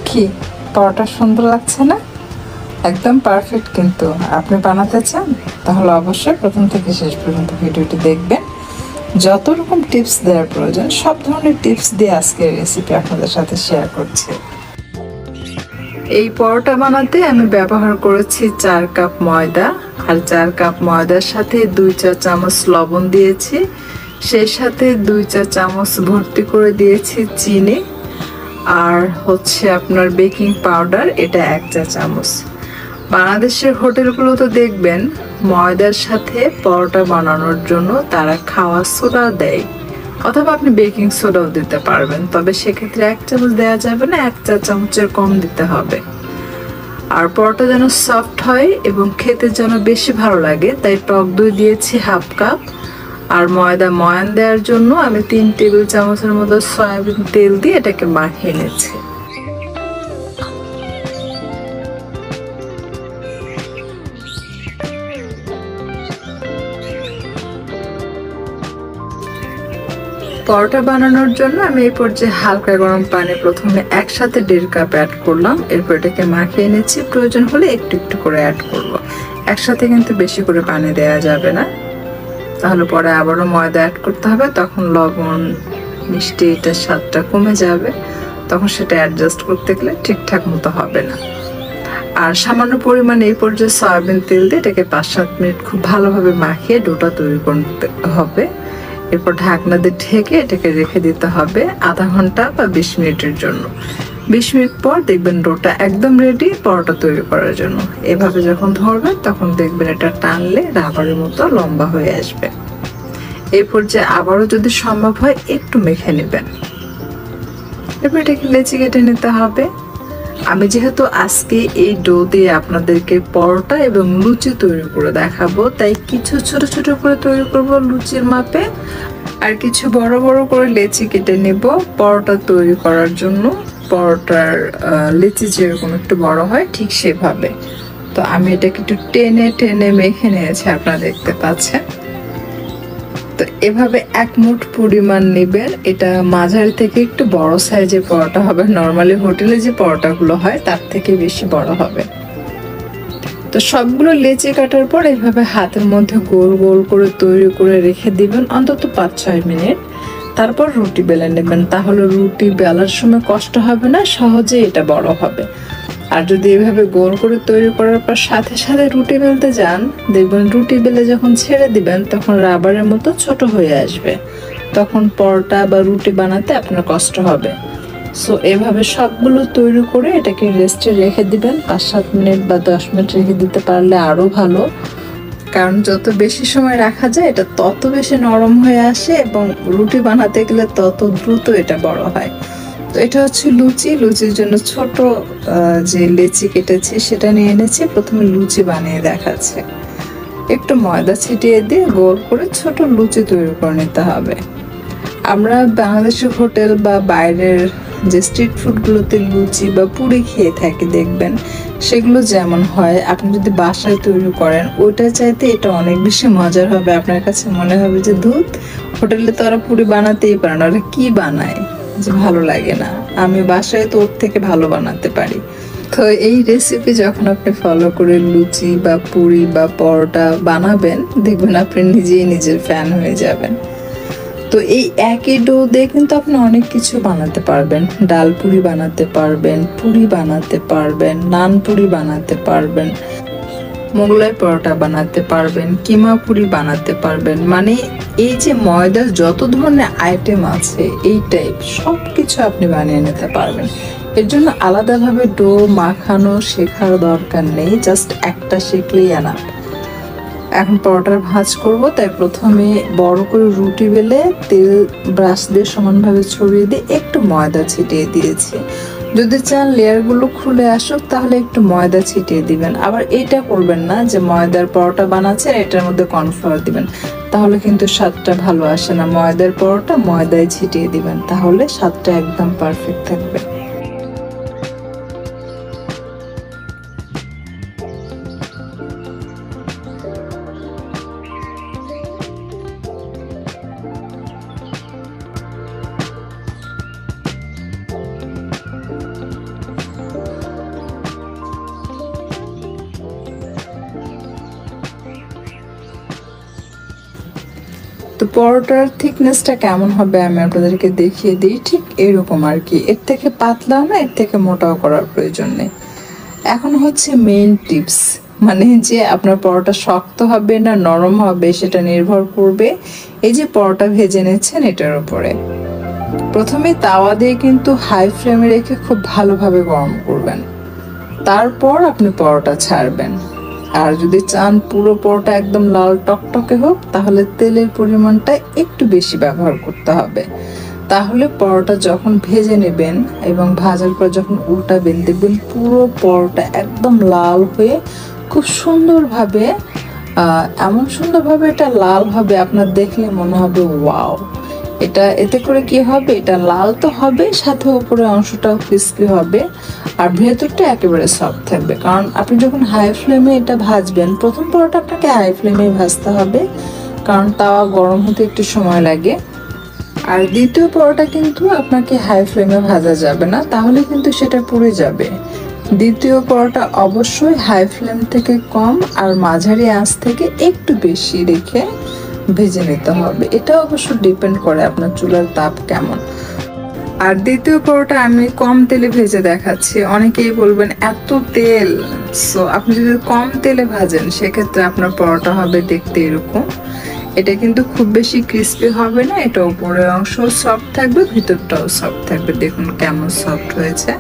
কি পরোটা সুন্দর লাগছে না? একদম পারফেক্ট। কিন্তু আপনি বানাতে চান তাহলে অবশ্যই প্রথম থেকে শেষ পর্যন্ত ভিডিওটি দেখবেন। যত রকম টিপস দেওয়ার প্রয়োজন সব ধরনের টিপস দিয়ে আজকের রেসিপি আপনাদের সাথে শেয়ার করছি। এই পরোটা বানাতে আমি ব্যবহার করেছি 4 কাপ ময়দা, আর 4 কাপ ময়দার সাথে 2 চা চামচ লবণ দিয়েছি, সেই সাথে 2 চা চামচ ভর্তি করে দিয়েছি চিনি, আর হচ্ছে আপনার বেকিং পাউডার, এটা 1 চা চামচ। বাংলাদেশের হোটেলগুলোতে দেখবেন ময়দার সাথে পরোটা বানানোর জন্য তারা খাওয়া সোডা দেয়, অথবা আপনি বেকিং সোডাও দিতে পারবেন, তবে সেক্ষেত্রে 1 চামচ দেওয়া যাবে না, 1 চা চামচের কম দিতে হবে। আর পরোটা যেন সফট হয় এবং খেতে যেন বেশি ভালো লাগে তাই টক দই দিয়েছি 1/2 কাপ। আর ময়দা ময়ান দেওয়ার জন্য আমি 3 টেবিল চামচের মতো সয়াবিন তেল দিয়ে এটাকে মাখিয়ে নিয়েছি। পরোটা বানানোর জন্য আমি এই পর্যায়ে হালকা গরম পানি প্রথমে একসাথে 1.5 কাপ অ্যাড করলাম, এরপর এটাকে মাখিয়ে নিচ্ছি। প্রয়োজন হলে একটু একটু করে অ্যাড করব, একসাথে কিন্তু বেশি করে পানি দেওয়া যাবে না, তাহলে পরে আবারও ময়দা অ্যাড করতে হবে, তখন লবণ মিষ্টি এটার স্বাদটা কমে যাবে, তখন সেটা অ্যাডজাস্ট করতে গেলে ঠিকঠাক মতো হবে না। আর সামান্য পরিমাণে এই পর্যায়ে সয়াবিন তেল দিয়ে এটাকে 5-7 মিনিট খুব ভালোভাবে মাখিয়ে ডোটা তৈরি করতে হবে। এরপর ঢাকনা দিয়ে ঢেকে এটাকে রেখে দিতে হবে আধা ঘন্টা বা 20 মিনিটের জন্য। 20 মিনিট পর দেখবেন ডোটা একদম রেডি পরোটা তৈরি করার জন্য। এভাবে যখন ধরবেন তখন দেখবেন এটা টানলে রাবারের মতো লম্বা হয়ে আসবে। এই পর্যায়ে আবারও যদি সম্ভব হয় একটু মেখে নেবেন। এরপর এটাকে লেচি কেটে নিতে হবে। আমি যেহেতু আজকে এই ডো দিয়ে আপনাদেরকে পরোটা এবং লুচি তৈরি করে দেখাবো, তাই কিছু ছোট ছোট করে তৈরি করব লুচির মাপে, আর কিছু বড় বড় করে লেচি কেটে নেব পরোটা তৈরি করার জন্য। পরোটার লেচি যেরকম একটু বড় হয় ঠিক সেভাবে। তো আমি এটাকে একটু টেনে টেনে মেখে নিয়েছি, আপনারা দেখতে পাচ্ছেন। তো এভাবে 1 মুঠ পরিমাণ নেবেন। এটা মাঝারি থেকে একটু বড় সাইজের পরোটা হবে, নর্মালি হোটেলে যে পরোটাগুলো হয় তার থেকে বেশি বড় হবে। তো সবগুলো লেচি কাটার পর এভাবে হাতের মধ্যে গোল গোল করে তৈরি করে রেখে দিবেন অন্তত 5-6 মিনিট। তারপর রুটি বেলে নেবেন, তাহলে রুটি বেলার সময় কষ্ট হবে না, সহজে এটা বড় হবে। আর যদি এভাবে গোল করে তৈরি করার পর সাথে সাথে রুটি বেলতে যান, দেখবেন রুটি বেলে যখন ছেড়ে দিবেন তখন রাবারের মতো ছোট হয়ে আসবে, তখন পরোটা বা রুটি বানাতে আপনার কষ্ট হবে। সো এভাবে সবগুলো তৈরি করে এটাকে রেস্টে রেখে দিবেন 5-7 মিনিট বা 10 মিনিট রেখে দিতে পারলে আরো ভালো, কারণ যত বেশি সময় রাখা যায় এটা তত বেশি নরম হয়ে আসে এবং রুটি বানাতে গেলে তত দ্রুত এটা বড় হয়। তো এটা হচ্ছে লুচি। লুচির জন্য ছোট যে লেচি কেটেছি সেটা নিয়ে এনেছি, প্রথমে লুচি বানিয়ে দেখাচ্ছে। একটু ময়দা ছিটিয়ে দিয়ে গোল করে ছোট লুচি তৈরি করে নিতে হবে। আমরা বাংলাদেশের হোটেল বা বাইরের যে স্ট্রিট ফুডগুলোতে লুচি বা পুরি খেয়ে থাকি দেখবেন, সেগুলো যেমন হয় আপনি যদি বাসায় তৈরি করেন ওইটা চাইতে এটা অনেক বেশি মজার হবে। আপনার কাছে মনে হবে যে দুধ হোটেলে তো ওরা পুরি বানাতেই পারে না, ওরা কি বানায় যে ভালো লাগে না, আমি বাসায় তো ওর থেকে ভালো বানাতে পারি। তো এই রেসিপি যখন আপনি ফলো করে লুচি বা পুরি বা পরোটা বানাবেন দেখবেন আপনি নিজেই নিজের ফ্যান হয়ে যাবেন। তো এই একই ডো দিয়ে কিন্তু আপনি অনেক কিছু বানাতে পারবেন, ডাল পুরি বানাতে পারবেন, পুরি বানাতে পারবেন, নান পুরি বানাতে পারবেন, মোগলাই পরোটা বানাতে পারবেন, কিমা পুরি বানাতে পারবেন। মানে এই যে ময়দার যত ধরনের আইটেম আছে এই টাইপ সব কিছু আপনি বানিয়ে নিতে পারবেন। এর জন্য আলাদাভাবে ডো মাখানো শেখার দরকার নেই, জাস্ট একটা শিখলেই এনাফ। এখন পরোটার ভাঁজ করব, তাই প্রথমে বড় করে রুটি বেলে তেল ব্রাশ দিয়ে সমানভাবে ছড়িয়ে দিয়ে একটু ময়দা ছিটিয়ে দিয়েছি। যদি চান লেয়ারগুলো খুলে আসুক তাহলে একটু ময়দা ছিটিয়ে দিবেন। আবার এটা করবেন না যে ময়দার পরোটা বানাচ্ছেন এটার মধ্যে কর্নফ্লাওয়ার দিবেন, তাহলে কিন্তু স্বাদটা ভালো আসে না। ময়দার পরোটা ময়দায় ছিটিয়ে দিবেন, তাহলে স্বাদটা একদম পারফেক্ট থাকবে। পরোটার থিকনেসটা কেমন হবে আমি আপনাদেরকে দেখিয়ে দিই। ঠিক এরকম আর কি, এর থেকে পাতলাও না এর থেকে মোটাও করার প্রয়োজন নেই। এখন হচ্ছে মেইন টিপস, মানে যে আপনার পরোটা শক্ত হবে না নরম হবে সেটা নির্ভর করবে এই যে পরোটা ভেজে নিচ্ছেন এটার উপরে। প্রথমে তাওয়া দিয়ে কিন্তু হাই ফ্লেমে রেখে খুব ভালোভাবে গরম করবেন, তারপর আপনি পরোটা ছাড়বেন। আর যদি চান পুরো পরোটা একদম লাল টকটকে হোক তাহলে তেলের পরিমাণটা একটু বেশি ব্যবহার করতে হবে। তাহলে পরোটা যখন ভেজে নেবেন এবং ভাজার পর যখন উল্টাবেন দেখবেন পুরো পরোটা একদম লাল হয়ে খুব সুন্দরভাবে, এমন সুন্দরভাবে এটা লাল হবে আপনার দেখলে মনে হবে ওয়াও। এটা এতে করে কি হবে, এটা লাল তো হবে সাথে উপরে অংশটাও ক্রিস্পি হবে আর ভেতরটা একেবারে সফট থাকবে। কারণ আপনি যখন হাই ফ্লেমে এটা ভাজবেন, প্রথম পরোটা আপনাকে হাই ফ্লেমে ভাজতে হবে কারণ তাওয়া গরম হতে একটু সময় লাগে। আর দ্বিতীয় পরোটা কিন্তু আপনাকে হাই ফ্লেমে ভাজা যাবে না, তাহলে কিন্তু সেটা পুড়ে যাবে। দ্বিতীয় পরোটা অবশ্যই হাই ফ্লেম থেকে কম আর মাঝারি আঁচ থেকে একটু বেশি রেখে ভেজে নিতে হবে। এটা অবশ্য ডিপেন্ড করে আপনার চুলার তাপ কেমন। আর দ্বিতীয় পরোটা আমি কম তেলে ভেজে দেখাচ্ছি। অনেকেই বলবেন এত তেল, সো আপনি যদি কম তেলে ভাজেন সেক্ষেত্রে আপনার পরোটা হবে দেখতে এরকম। এটা কিন্তু খুব বেশি ক্রিস্পি হবে না, এটা উপরের অংশ সফট থাকবে ভিতরটাও সফট থাকবে। দেখুন কেমন সফট হয়েছে,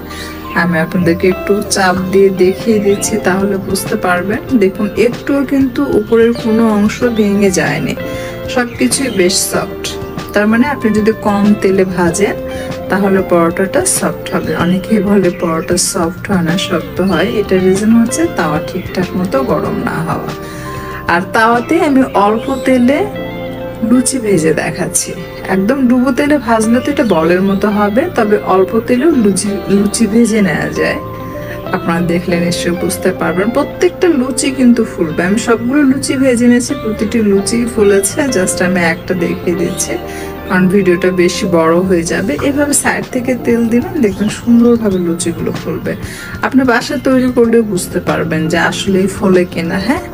আমি আপনাদেরকে একটু চাপ দিয়ে দেখিয়ে দিচ্ছি তাহলে বুঝতে পারবেন। দেখুন একটুও কিন্তু উপরের কোনো অংশ ভেঙে যায়নি, সবকিছুই বেশ সফট। তার মানে আপনি যদি কম তেলে ভাজেন তাহলে পরোটাটা সফট হবে। অনেকেই বলে পরোটা সফট হয় না শক্ত হয়, এটা রিজন হচ্ছে তাওয়া ঠিকঠাক মতো গরম না হওয়া। আর তাওয়াতে আমি অল্প তেলে লুচি ভেজে দেখাচ্ছি। একদম ডুবো তেলে ভাজলে তো এটা বলের মতো হবে, তবে অল্প তেলেও লুচি ভেজে নেওয়া যায়। আপনারা দেখলে নিশ্চয়ই বুঝতে পারবেন প্রত্যেকটা লুচি কিন্তু ফুলবে। আমি সবগুলো লুচি ভেজে নিয়েছি, প্রতিটি লুচি ফুলেছে। জাস্ট আমি একটা দেখিয়ে দিচ্ছি কারণ ভিডিওটা বেশি বড় হয়ে যাবে। এভাবে সাইড থেকে তেল দিবেন, দেখবেন সুন্দরভাবে লুচিগুলো ফুলবে। আপনি বাসায় তৈরি করলেও বুঝতে পারবেন যে আসলেই ফলে কিনা। হ্যাঁ,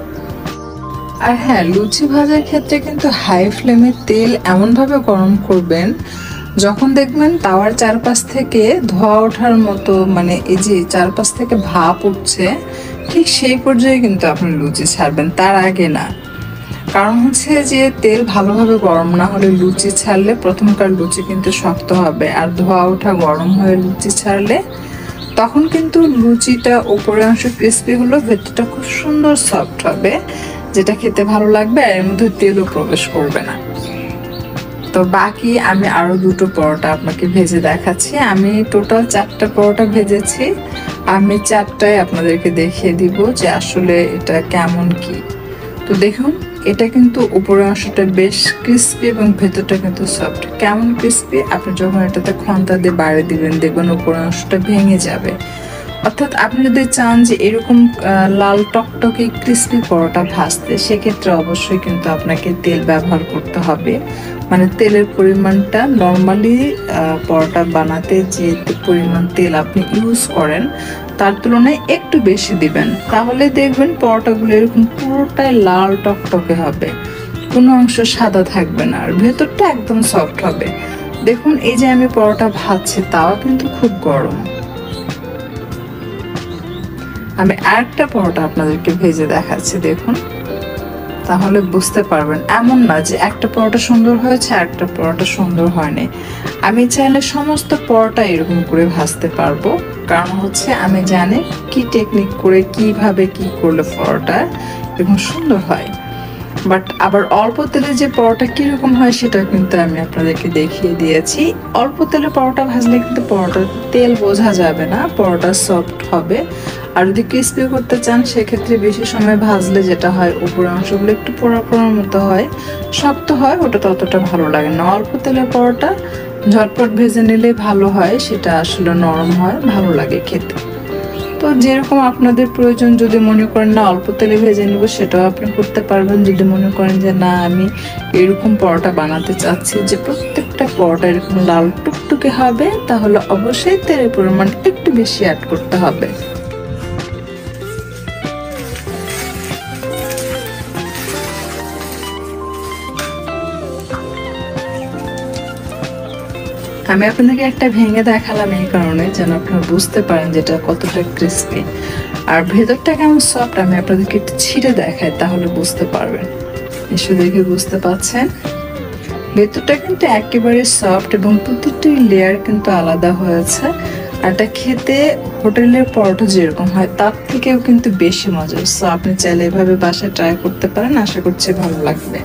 আর হ্যাঁ, লুচি ভাজার ক্ষেত্রে কিন্তু হাই ফ্লেমে তেল এমনভাবে গরম করবেন যখন দেখবেন তাওয়ার চারপাশ থেকে ধোঁয়া ওঠার মতো, মানে এই যে চারপাশ থেকে ভাপ উঠছে, ঠিক সেই পর্যায়ে কিন্তু আপনি লুচি ছাড়বেন, তার আগে না। কারণ হচ্ছে যে তেল ভালোভাবে গরম না হলে লুচি ছাড়লে প্রথমকার লুচি কিন্তু শক্ত হবে, আর ধোঁয়া ওঠা গরম হয়ে লুচি ছাড়লে তখন কিন্তু লুচিটা উপরের অংশ ক্রিস্পি হলো, ভেতরটা খুব সুন্দর সফট হবে, যেটা খেতে ভালো লাগবে আর এর মধ্যে তেলও প্রবেশ করবে না। তো বাকি আমি আরো দুটো পরোটা আপনাকে ভেজে দেখাচ্ছি। আমি টোটাল 4টা পরোটা ভেজেছি, আমি 4টাই আপনাদেরকে দেখিয়ে দিব যে আসলে এটা কেমন কি। তো দেখুন এটা কিন্তু উপরের অংশটা বেশ ক্রিস্পি এবং ভেতরটা কিন্তু সফট। কেমন ক্রিস্পি, আপনি যখন এটাতে খন্তা দিয়ে বাড়ি দিবেন দেখবেন উপরের অংশটা ভেঙে যাবে। অর্থাৎ আপনি যদি চান যে এরকম লাল টকটকে ক্রিস্পি পরোটা ভাজতে, সেক্ষেত্রে অবশ্যই কিন্তু আপনাকে তেল ব্যবহার করতে হবে। মানে তেলের পরিমাণটা নর্মালি পরোটা বানাতে যে পরিমাণ তেল আপনি ইউজ করেন তার তুলনায় একটু বেশি দিবেন, তাহলে দেখবেন পরোটাগুলো এরকম পুরোটাই লাল টকটকে হবে, কোনো অংশ সাদা থাকবে না আর ভেতরটা একদম সফট হবে। দেখুন এই যে আমি পরোটা ভাজছি তাও কিন্তু খুব গরম। আমি আরেকটা পরোটা আপনাদেরকে ভেজে দেখাচ্ছি, দেখুন তাহলে বুঝতে পারবেন। এমন না যে একটা পরোটা সুন্দর হয়েছে আর একটা পরোটা সুন্দর হয়নি। আমি চাইলে সমস্ত পরোটা এরকম করে ভাজতে পারবো, কারণ হচ্ছে আমি জানি কি টেকনিক করে কিভাবে কি করলে পরোটা এরকম সুন্দর হয়। বাট আবার অল্প তেলে যে পরোটা কিরকম হয় সেটা কিন্তু আমি আপনাদেরকে দেখিয়ে দিয়েছি। অল্প তেলে পরোটা ভাজলে কিন্তু পরোটার তেল বোঝা যাবে না, পরোটা সফট হবে। আর যদি ক্রিস্পি করতে চান সেক্ষেত্রে বেশি সময় ভাজলে যেটা হয় উপরের অংশগুলো একটু পোড়া পোড়ার মতো হয়, শক্ত হয়, ওটা ততটা ভালো লাগে না। অল্প তেলের পরোটা ঝটপট ভেজে নিলে ভালো হয়, সেটা আসলে নরম হয়, ভালো লাগে খেতে। তো যেরকম আপনাদের প্রয়োজন, যদি মনে করেন না অল্প তেলে ভেজে নেব সেটাও আপনি করতে পারবেন। যদি মনে করেন যে না আমি এরকম পরোটা বানাতে চাচ্ছি যে প্রত্যেকটা পরোটা এরকম লাল টুকটুকে হবে, তাহলে অবশ্যই তেলের পরিমাণ একটু বেশি অ্যাড করতে হবে। আমি আপনাদেরকে একটা ভেঙে দেখালাম এই কারণে যেন আপনারা বুঝতে পারেন যেটা কতটা ক্রিস্পি আর ভেতরটা কেমন সফট। আমি আপনাদেরকে একটু ছিঁড়ে দেখাই তাহলে বুঝতে পারবেন। এসে দেখে বুঝতে পাচ্ছেন ভেতরটা কিন্তু একেবারে সফট এবং প্রতিটি লেয়ার কিন্তু আলাদা হয়েছে। আর এটা খেতে হোটেলের পরোটা যেরকম হয় তার থেকেও কিন্তু বেশি মজা। সো আপনি চাইলে এভাবে বাসায় ট্রাই করতে পারেন, আশা করছি ভালো লাগবে।